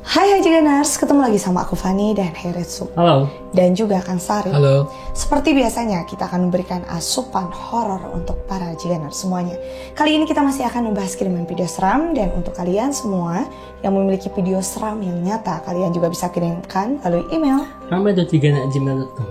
Hai Jaganers, ketemu lagi sama aku Fani dan Heretsu. Halo. Dan juga Kang Sari. Halo. Seperti biasanya kita akan memberikan asupan horor untuk para Jaganers semuanya. Kali ini kita masih akan membahas kiriman video seram. Dan untuk kalian semua yang memiliki video seram yang nyata, kalian juga bisa kirimkan melalui email rame.jigana@gmail.com.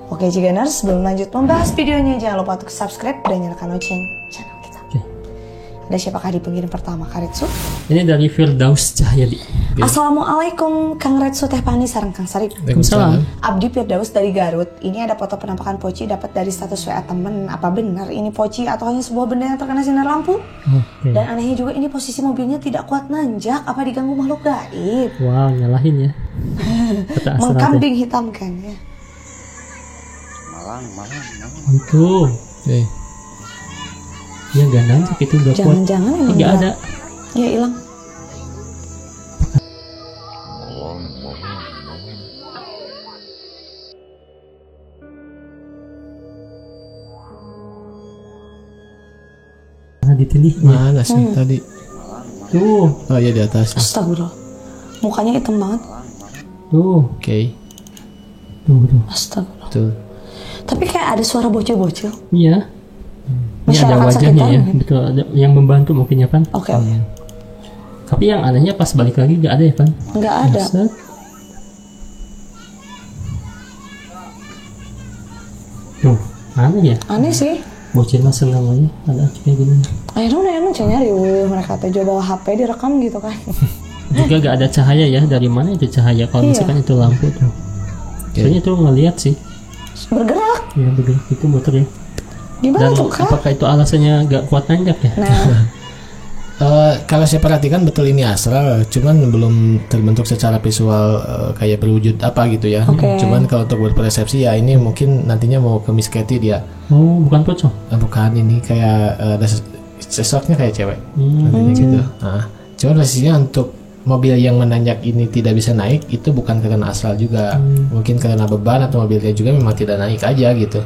Oke Jaganers, sebelum lanjut membahas videonya, jangan lupa untuk subscribe dan nyalakan lonceng channel kita. Ada siapakah di pengirim pertama, Kak Retsu? Ini dari Firdaus Cahyadi. Assalamualaikum Kang Retsu, Teh Pani, sareng Kang Sari. Waalaikumsalam. Abdi Firdaus dari Garut. Ini ada foto penampakan Poci dapat dari status WA temen. Apa benar ini Poci atau hanya sebuah benda yang terkena sinar lampu? Dan anehnya juga ini posisi mobilnya tidak kuat nanjak. Apa diganggu makhluk gaib? Wow, nyalahin ya. Mengkambing hitamkan ya. Malang. Itu. Ya gak nanjak itu udah kuat. Jangan-jangan emang Nggak ada. Ya hilang. Nah, ditindih. Mana sih tadi? Tuh. Oh iya di atas. Astagfirullah. Mukanya hitam banget. Tuh. Oke. Tuh. Astagfirullah. Tuh. Tapi kayak ada suara bocil-bocil. Iya. Ini ada Masyarakat wajahnya sekitar ya. mungkin. Betul, ada yang membantu mungkin ya, Pan. Oke. Tapi yang anehnya pas balik lagi gak ada ya, Pan? Nggak ada. Set. Tuh, aneh ya. Aneh sih. Bocil mah seneng aja ada kayak gini. Akhirnya nyari mereka tuh coba bawa HP direkam gitu kan. Juga gak ada cahaya ya. Dari mana itu cahaya? Kalau Iya. misalkan itu lampu tuh. Soalnya itu ngeliat sih. Bergerak. Ya begitu itu muter ya. Gimana Dan tuh Kak? apakah itu alasannya gak kuat nanjak ya? Nah, Kalau saya perhatikan betul ini astral, cuman belum terbentuk secara visual kayak berwujud apa gitu ya. Oke. Cuman kalau untuk berpersepsi ya ini mungkin nantinya mau ke Miss Katy dia. Oh, bukan pocong. Bukan ini kayak ada sosoknya kayak cewek. Nantinya gitu. Nah, cuman pastinya untuk mobil yang menanjak ini tidak bisa naik itu bukan karena astral juga. Mungkin karena beban atau mobilnya juga memang tidak naik aja gitu.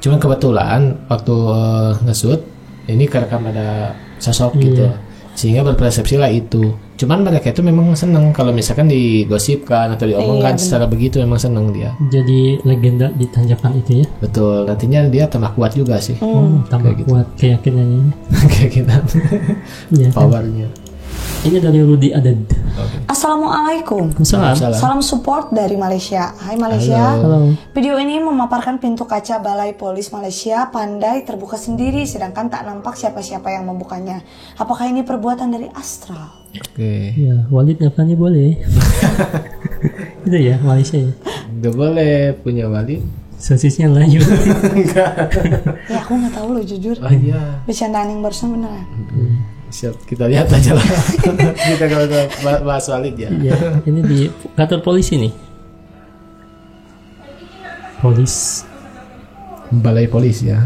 Cuman kebetulan waktu nge-shoot ini kerekam ada sosok gitu. Sehingga berpersepsi lah itu. Cuman mereka itu memang seneng kalau misalkan digosipkan atau diomongkan secara begitu, memang seneng dia. Jadi legenda di tanjakan itu ya. Betul, nantinya dia tambah kuat juga sih. Tambah Kayak gitu. kuat keyakinannya. Kayak gitu. Iya, kan? Powernya. Ini dari Rudi Adad. Assalamualaikum. Waalaikumsalam. Salam support dari Malaysia. Hai Malaysia. Halo. Video ini memaparkan pintu kaca Balai Polis Malaysia pandai terbuka sendiri sedangkan tak nampak siapa-siapa yang membukanya. Apakah ini perbuatan dari astral? Oke. Ya, Walid Nafani boleh. Itu ya, Malaysia ya. Gak boleh punya wali. Sosisnya lanjut. Ya aku nggak tahu loh jujur. Oh iya. Bercandaan yang barusan beneran. Siap, kita lihat aja lah. Kita kalau bahas Walid ya. Iya, ini di kantor polisi nih. Polis, Balai Polis ya.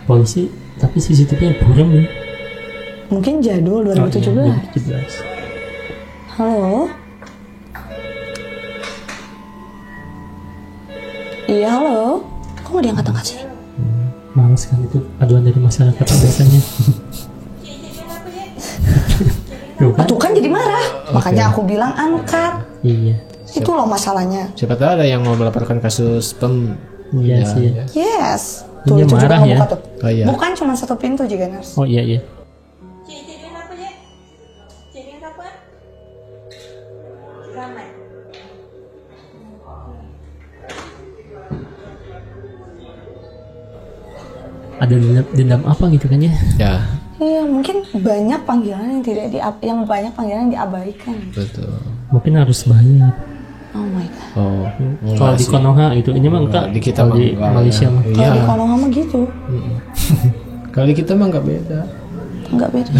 polisi, tapi CCTV-nya buram ya. Mungkin jadul 2017. 2017. Halo. Iya halo. Kok nggak diangkat-angkat sih? Males kan itu aduan dari masyarakat biasanya. Tuh kan jadi marah. Makanya aku bilang angkat. Iya. Itu loh masalahnya. Siapa tahu ada yang mau melaporkan kasus Iya sih. ya. Yes. Ini Tuh, marah ya. tuh. Oh, iya. Bukan cuma satu pintu juga nurse. Oh iya iya. Ada dendam apa gitu kan ya? Ya, Iya, mungkin banyak panggilan yang banyak panggilan yang diabaikan. betul. Mungkin harus bayar. Oh my god. Oh, Kalau di Konoha itu, ini mah enggak. di kita Kalau mah di enggak, Malaysia ya. mah. Kalau di Iya. Konoha mah gitu. Kalau di kita mah nggak beda. Enggak beda.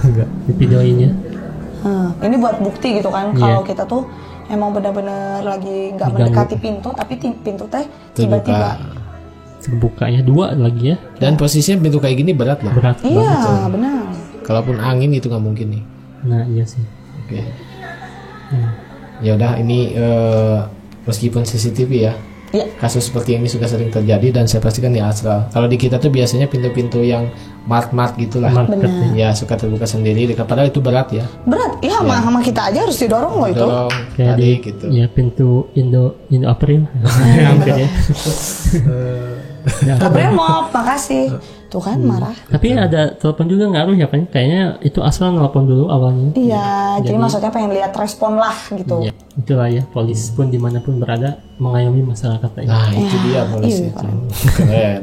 Enggak. Di videoinnya. Ini buat bukti gitu kan. Iya. Kalau kita tuh emang benar-benar lagi nggak mendekati pintu, tapi pintu teh tiba-tiba. Terbuka ya, dua lagi ya. Dan posisinya pintu kayak gini berat loh. Berat banget. Iya, benar. Kalaupun angin itu nggak mungkin nih. Nah iya sih. Oke. Ya udah ini meskipun CCTV ya, Ya. kasus seperti ini sudah sering terjadi dan saya pastikan di Asral. Kalau di kita tuh biasanya pintu-pintu yang mart-mart gitulah. Benar. Ya suka terbuka sendiri. Padahal itu berat ya. Berat, ya sama kita aja harus didorong loh itu. Dorong, Kayak di tarik gitu. ya pintu Indo April. Hampir ya. Ya, April maaf, makasih. Tuh kan marah. tapi ada telepon juga ngaruh ya kan? Kayaknya itu asal nelpon dulu awalnya. Iya, jadi maksudnya pengen lihat respon lah gitu. Ya, itulah ya, polisi pun dimanapun berada mengayomi masyarakat ya. Nah itu dia polisi iya, itu. Keren.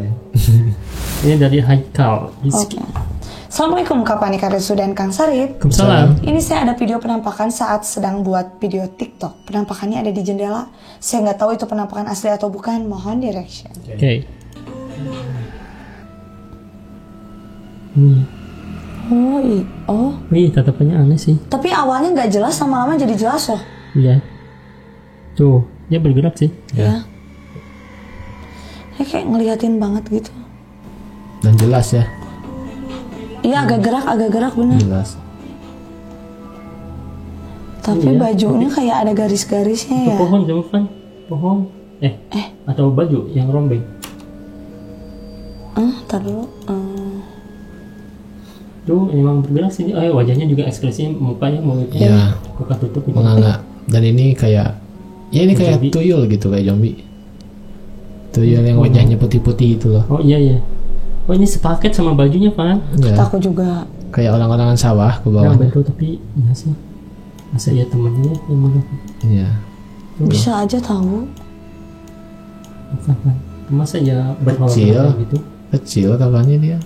Ini dari Haikal. Oke. Assalamualaikum Kak Pani Karisu dan Kang Sarip. Waalaikumsalam. Ini saya ada video penampakan saat sedang buat video TikTok. Penampakannya ada di jendela. Saya nggak tahu itu penampakan asli atau bukan. Mohon direction. Oke. Nih, Wih, tatapannya aneh sih. tapi awalnya nggak jelas, lama-lama jadi jelas loh. Iya. Tuh, dia bergerak sih. Ya. Kayak ngeliatin banget gitu. Dan jelas ya. Iya agak gerak bener. Jelas. Tapi Iya. bajunya kayak ada garis-garisnya Itu ya. pohon jauh kan? Pohon. Atau baju yang rombeng. Tar dulu. Tuh, emang bergerak sih. Wajahnya juga ekspresinya, mukanya mulutnya Iya. buka tutup gitu. Menganga. Dan ini kayak kayak Zombie. tuyul gitu, kayak zombie. Tuyul yang wajahnya putih-putih itu loh. Oh iya. Oh ini sepaket sama bajunya kan? Ya, Aku juga. kayak orang-orangan sawah ke Nah, bawahnya. betul, tapi iya sih. Masa ya temennya yang mana? Iya. Bisa aja tahu. Masa ya Kecil. bermalam gitu? Kecil kapannya dia.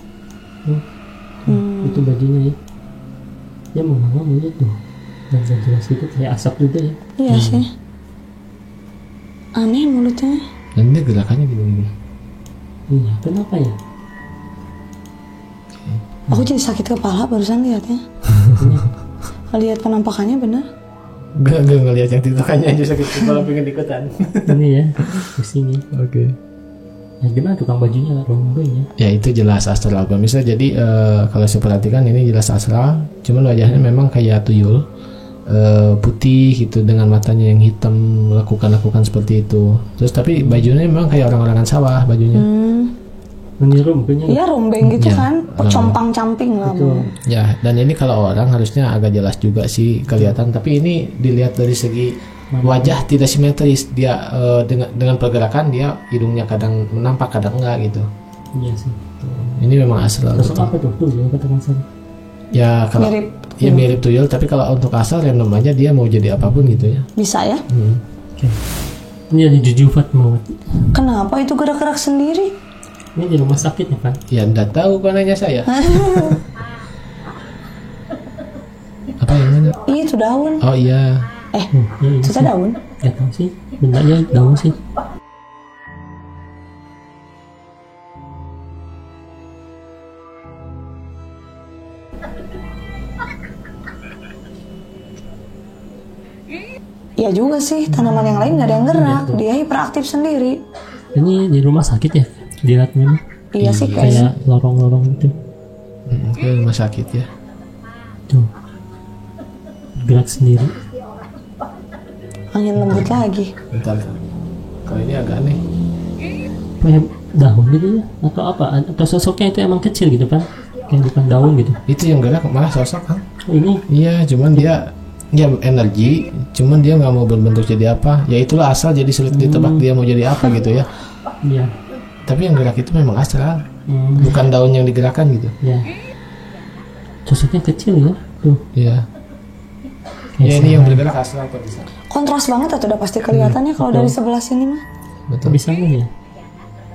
Itu bajunya ya. Ya menganga mulut tuh. Dan gak jelas itu kayak asap juga ya. Iya sih. Aneh mulutnya. Dan dia gerakannya gini-gini. Iya, kenapa ya? Aku jadi sakit kepala barusan lihatnya. Lihat penampakannya bener. Gak ngeliat yang titokannya aja sakit kepala pengen ikutan. Ini ya, pusing ya. Oke. Ya gimana tukang bajunya rombeng ya? Ya itu jelas astral bisa. Jadi kalau saya perhatikan ini jelas astral. Cuman wajahnya memang kayak tuyul. Putih gitu dengan matanya yang hitam, lakukan seperti itu. Terus tapi bajunya memang kayak orang-orangan sawah bajunya. Meniru mukanya. Iya rombeng gitu Ya, kan. Compang-camping lah. Betul. Ya, dan ini kalau orang harusnya agak jelas juga sih kelihatan. Tapi ini dilihat dari segi wajah tidak simetris. Dia dengan pergerakan dia hidungnya kadang menampak kadang enggak gitu. Iya sih. Ini memang astral. Sosok apa tuh? Tuh yang katakan saya. Ya kalau Mirip. ya mirip tuyul, tapi kalau untuk asal random aja dia mau jadi apapun gitu ya. Bisa ya? Oke. Ini ada Juju Fatmawati. Kenapa itu gerak-gerak sendiri? Ini di rumah sakit ya kan? Ya enggak tahu kok nanya saya. Apa yang mana? Ih, itu daun. Oh iya. Ya, ini Itu daun. gak tahu sih. Bendanya daun sih. Iya juga sih, tanaman yang lain nggak ada yang gerak, dia hiperaktif sendiri. Ini di rumah sakit ya? Dilihatnya Iya sih kayaknya. kayak lorong-lorong gitu. Ke rumah sakit ya. Tuh. Gerak sendiri. Angin lembut lagi. Bentar. Kalau ini agak aneh. Kayak daun gitu ya? Atau apa? Atau sosoknya itu emang kecil gitu kan? Kayak bukan daun gitu. Itu yang gerak malah sosok kan? Oh, ini Iya, cuman dia energi, cuman dia nggak mau berbentuk jadi apa. Ya itulah asal, jadi sulit ditebak dia mau jadi apa gitu ya. iya. Tapi yang gerak itu memang astral, bukan daun yang digerakkan gitu. Ya. Sosoknya kecil ya. Tuh. Iya. Kayak Ya ini yang bergerak astral kok bisa. Kontras banget atau udah pasti kelihatannya kalau dari sebelah sini mah. Kok bisa nggak ya?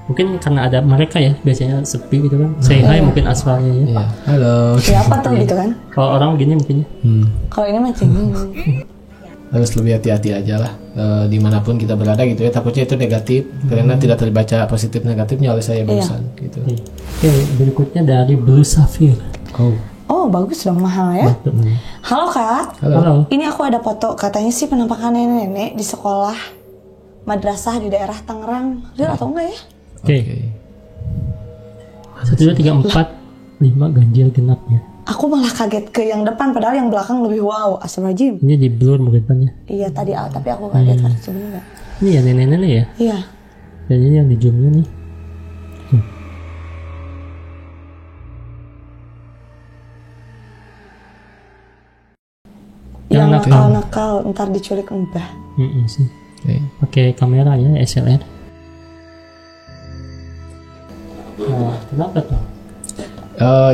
Mungkin karena ada mereka ya, biasanya sepi gitu kan. Say hi mungkin asalnya ya. Iya. Halo. Siapa tuh gitu kan? Kalau orang gini mungkin ya. Kalau ini mah cengeng. Harus lebih hati-hati aja lah dimanapun kita berada gitu ya. Takutnya itu negatif karena tidak terbaca positif negatifnya oleh saya barusan gitu. Oke, berikutnya dari Blue Sapphire. Oh bagus dong, mahal ya. Halo Kak, Halo. ini aku ada foto, katanya sih penampakan nenek di sekolah madrasah di daerah Tangerang. Real atau enggak ya? Oke. 1, 2, 3, 4, 5 ganjil genapnya. Aku malah kaget ke yang depan, padahal yang belakang lebih wow. Astagfirullahaladzim. Ini di blur mungkin kan ya. Iya tadi tapi aku kaget harus sebenarnya. Ini ya nenek-nenek ya. Iya. Dan ini yang di zoomnya nih. Yang nakal. nakal-nakal ntar diculik mbah. Sih. Oke. Pakai kamera ya SLR. Nah, kenapa tuh?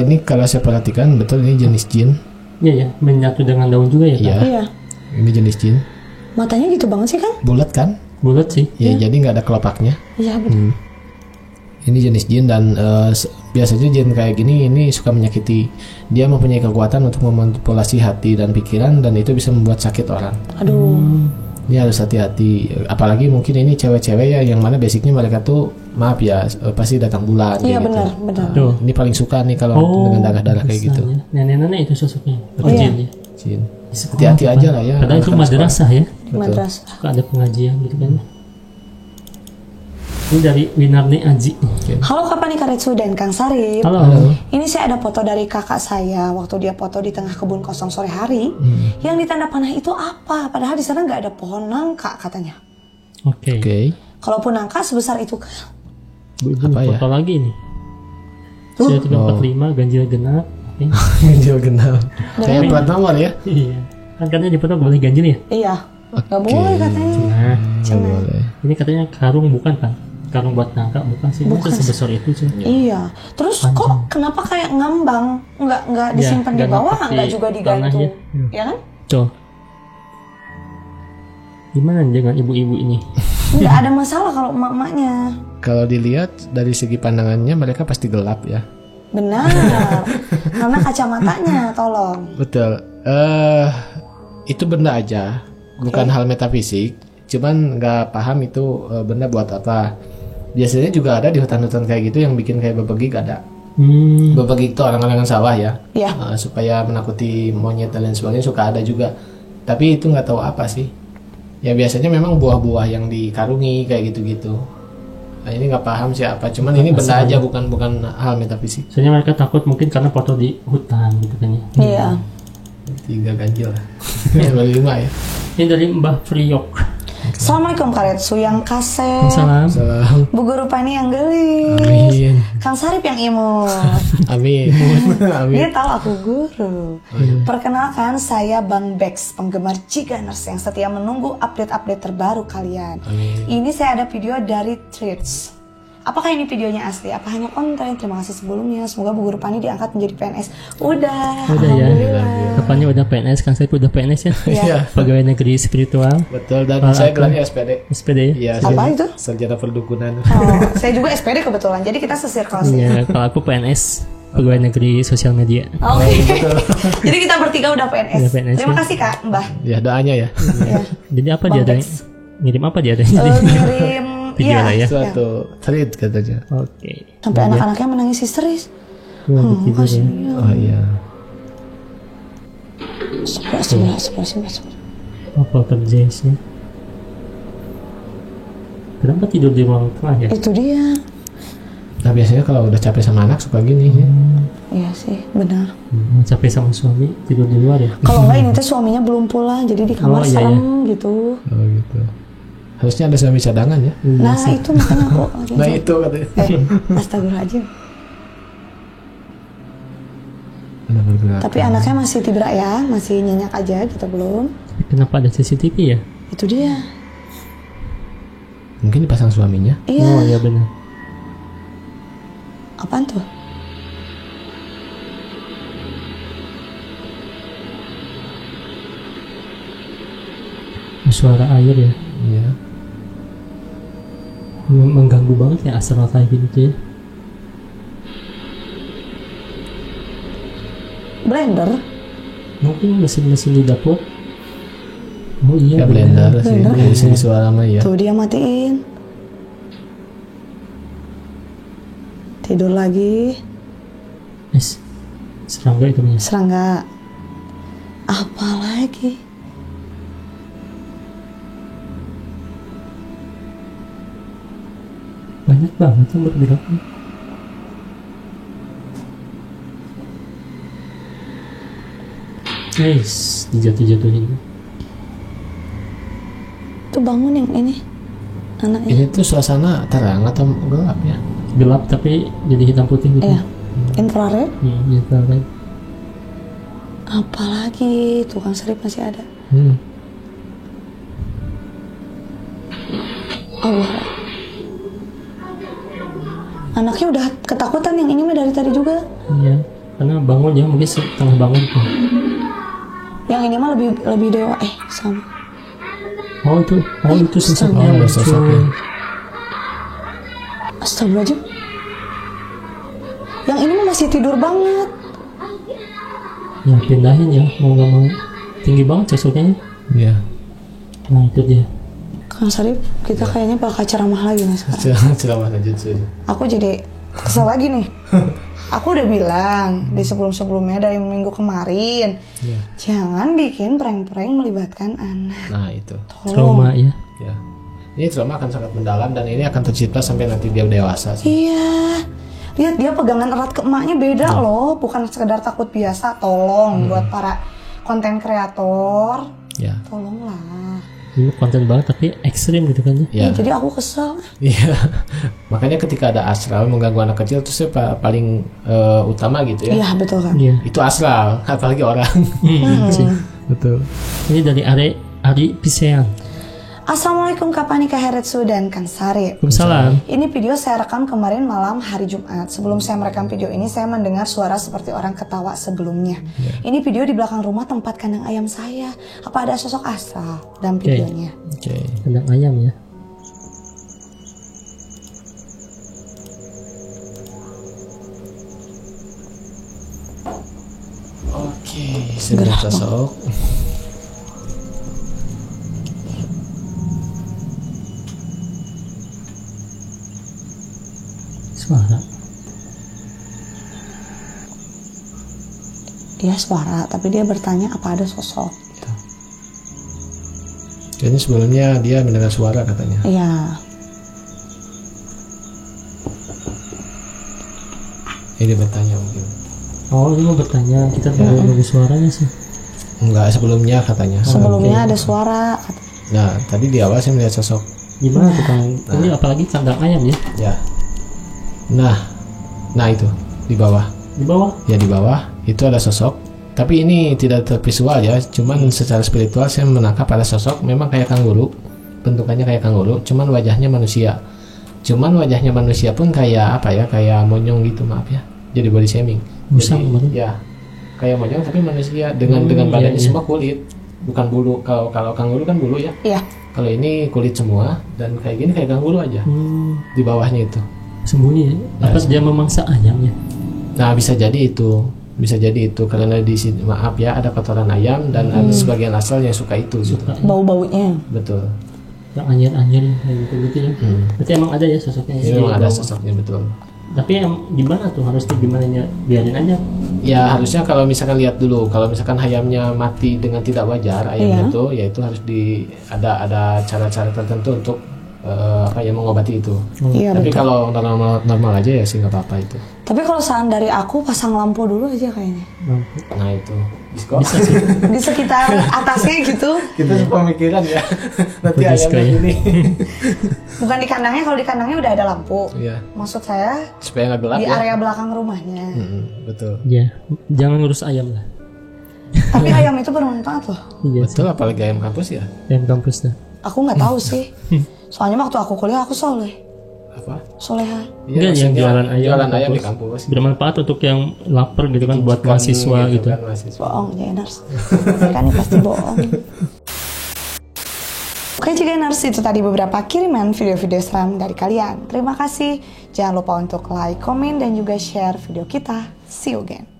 Ini kalau saya perhatikan betul ini jenis jin. Iya ya, menyatu dengan daun juga ya. Iya. Iya. Ini jenis jin. Matanya gitu banget sih kan? Bulat kan? Bulat sih. Ya, jadi nggak ada kelopaknya. Iya benar. Ini jenis jin dan biasanya jin kayak gini ini suka menyakiti. Dia mempunyai kekuatan untuk memanipulasi hati dan pikiran dan itu bisa membuat sakit orang. Aduh. Ini harus hati-hati. Apalagi mungkin ini cewek-cewek ya yang mana basicnya mereka tuh maaf ya pasti datang bulan. Iya kayak benar, gitu. benar. Tuh. Ini paling suka nih kalau dengan darah-darah kayak gitu. Ya. Nenek-nenek itu sosoknya. Oh, iya. Jin ya. Jin. Hati-hati aja lah ya. Padahal itu madrasah ya. Madrasah. Suka ada pengajian gitu kan. Ini dari Winarni Aji. Halo Kak Pani Karetsu dan Kang Sarip. Halo. Ini saya ada foto dari kakak saya waktu dia foto di tengah kebun kosong sore hari. Yang di tanda panah itu apa? Padahal di sana nggak ada pohon nangka katanya. Oke. Kalaupun nangka sebesar itu. Bu, Apa ini ya? foto lagi nih. Saya 45 ganjil genap. Oke. Ganjil genap. Kayak plat nomor ya. Iya. Kan katanya di foto boleh ganjil ya? Iya. Nggak boleh katanya. Nah, Nggak boleh. ini katanya karung bukan kan? Karung buat nangka bukan sih? Bukan. Masa sebesar itu sih? Iya. Terus kok kenapa kayak ngambang? Nggak disimpan di nggak bawah, napak di nggak juga tanah digantung. ya. Ya kan? Tuh. Gimana dengan ibu-ibu ini? Nggak ada masalah kalau emak-emaknya. Kalau dilihat dari segi pandangannya mereka pasti gelap ya. Benar. Karena kacamatanya, tolong. Betul. Itu benda aja, bukan hal metafisik. Cuman nggak paham itu benda buat apa. Biasanya juga ada di hutan-hutan kayak gitu yang bikin kayak bebegik ada. Bebegik itu orang-orang sawah ya. Iya. Supaya menakuti monyet dan lain sebagainya suka ada juga. Tapi itu nggak tahu apa sih. Ya biasanya memang buah-buah yang dikarungi kayak gitu-gitu. Nah, ini nggak paham sih apa. Cuman ini benda aja bukan hal metafisik. Soalnya mereka takut mungkin karena foto di hutan gitu kan ya. Iya. 3 ganjil lah. Baru 5 ya. Ini dari Mbah Priok. Assalamualaikum Karetsu yang kasep. Salam. Salam. Bu Guru Pani yang gelis. Amin. Kang Sarip yang imut. Amin. Amin. Dia tahu aku guru. Perkenalkan saya Bang Bex, penggemar Giganers yang setia menunggu update-update terbaru kalian. Amin. Ini saya ada video dari Threads. Apakah ini videonya asli? Apa hanya konten? Terima kasih sebelumnya. Semoga Bu Guru Pani diangkat menjadi PNS. Udah ya. alhamdulillah. Kapannya udah PNS kan saya udah PNS ya. Iya. Pegawai negeri spiritual. Betul dan saya gelarnya SPD. SPD ya. Iya. Apa itu? Sarjana perdukunan. Oh, saya juga SPD kebetulan. Jadi kita sesirkel sih. Iya, kalau aku PNS pegawai negeri sosial media. Oke. Jadi kita bertiga udah PNS. Udah PNS, Terima ya. kasih Kak, Mbah. Ya doanya ya. Ya. Jadi apa Bang dia ada? Bex. Ngirim apa dia ada? Ngirim Video lah ya. Suatu thread katanya. Oke. Sampai anak-anaknya menangis histeris. Wah, tidur ya. Oh iya. Sebelah. Apa kerjanya? Kenapa tidur di ruang tengah ya? Itu dia. Nah biasanya kalau udah capek sama anak suka gini ya. Iya sih, benar. Capek sama suami tidur di luar ya? Kalau enggak ini tuh suaminya belum pulang, jadi di kamar Oh, iya, serem gitu. Oh gitu. Harusnya ada suami cadangan ya. Nah itu makanya aku. Nah itu katanya. Astagfirullahaladzim. Ada bergerak. Tapi anaknya masih tibra ya, masih nyenyak aja gitu belum. Kenapa ada CCTV ya? Itu dia. Mungkin dipasang suaminya. Iya. Oh iya benar. Apaan tuh? Suara air ya? Iya. Mengganggu banget ya astral kayak gitu ya. Blender. Mungkin mesin-mesin di dapur. Oh iya. Ya blender sih. Blender. Dari segi suara mah ya. Tuh dia matiin. Tidur lagi. Serangga itu nih. Serangga. Apa lagi? Banyak banget yang bergerak. Guys, dijatuh-jatuhin. Tuh bangun yang ini. anaknya. Ini tuh suasana terang atau gelap ya? Gelap tapi jadi hitam putih gitu. Iya, infrared. Infrared. Apalagi tukang serip masih ada. Allah. Anaknya udah ketakutan, yang ini mah dari tadi juga. Iya, karena bangun ya, mungkin setengah bangun tuh. Yang ini mah lebih dewa sama. Oh itu sosoknya. Oh, sosoknya. Astagfirullahaladzim. Yang ini mah masih tidur banget. Ya pindahin ya, mau gak mau. Tinggi banget sosoknya. Iya. Nah itu dia. Kang Sarip, kita kayaknya bakal ceramah lagi nih sekarang. Ceramah lanjut. Aku jadi kesel lagi nih. Aku udah bilang di sebelum-sebelumnya dari minggu kemarin, jangan bikin prank-prank melibatkan anak. Nah itu. Trauma ya. Ya. Ini trauma akan sangat mendalam dan ini akan tercipta sampai nanti dia dewasa sih. Iya. Lihat dia pegangan erat ke emaknya beda loh, bukan sekedar takut biasa. Tolong buat para konten kreator. Ya. Tolonglah. Ini konten banget tapi ekstrim gitu kan Ya. ya. Jadi aku kesel. Iya. Makanya ketika ada astral mengganggu anak kecil itu sih paling utama gitu ya. Iya betul kan. Iya. Itu astral, apalagi orang. Betul. Ini dari Ari Pisean. Assalamualaikum Kapanika Heretsu dan Kang Sarip. Waalaikumsalam. Ini video saya rekam kemarin malam hari Jumat. Sebelum saya merekam video ini, saya mendengar suara seperti orang ketawa sebelumnya. Ini video di belakang rumah tempat kandang ayam saya. Apa ada sosok astral dalam videonya? Oke. Kandang ayam ya. Oke, sebenarnya sosok. Suara. Dia suara, tapi dia bertanya apa ada sosok. Jadi sebelumnya dia mendengar suara katanya. Iya. Ini dia bertanya mungkin. Oh ini mau bertanya, kita nunggu suaranya sih. Enggak, sebelumnya katanya. Sebelumnya ada suara. Nah, tadi di awal saya melihat sosok. Gimana tuh Kang? Ini apalagi kandang ayam ya? Ya. Nah itu di bawah. Di bawah? Ya di bawah itu ada sosok. Tapi ini tidak tervisual ya. Cuman secara spiritual saya menangkap ada sosok. Memang kayak kanguru. Bentukannya kayak kanguru. Cuman wajahnya manusia. Cuman wajahnya manusia pun kayak apa ya? Kayak monyong gitu, maaf ya. Jadi body shaming. Musang Jadi, kemarin? ya. Kayak monyong tapi manusia dengan badannya semua kulit. Bukan bulu. Kalau kanguru kan bulu ya. Iya. Kalau ini kulit semua dan kayak gini kayak kanguru aja. Di bawahnya itu. Sembunyi ya? Apa dia memangsa ayamnya? Nah bisa jadi itu karena di sini maaf ya ada kotoran ayam dan ada sebagian asal yang suka itu gitu. Bau-baunya. Betul. Yang anyir kayak gitu ya. Berarti emang ada ya sosoknya? Ini memang ada sosoknya betul. Tapi gimana tuh harusnya gimana ya? Biarin aja. Ya harusnya kalau misalkan lihat dulu kalau misalkan ayamnya mati dengan tidak wajar ayamnya itu ya itu harus ada cara-cara tertentu untuk mengobati itu. Iya, Tapi betul. kalau normal aja ya sih nggak apa-apa itu. Tapi kalau saran dari aku, pasang lampu dulu aja kayaknya. Nah itu Bisa sih. Di sekitar atasnya gitu. Kita pemikiran ya. Nanti Disco ayamnya ya. gini. Bukan di kandangnya, kalau di kandangnya udah ada lampu. Iya. Maksud saya Supaya nggak gelap di ya. area belakang rumahnya. Betul. Ya, jangan ngurus ayam lah. Tapi ayam itu bermanfaat loh. Iya, Betul apalagi ayam kampus ya. ayam kampus dah. Aku nggak tahu sih. Soalnya waktu aku kuliah aku soleh. Apa? Soleha. Enggak, yang maksudnya jualan ayam Jualan di ayam di kampus. kampus. Bermanfaat untuk yang lapar gitu kan buat mahasiswa gitu. Kan, mahasiswa. Bohong, Jeners. Kan ini pasti bohong. Oke, Jeners, itu tadi beberapa kiriman video-video seram dari kalian. Terima kasih. Jangan lupa untuk like, komen, dan juga share video kita. See you again.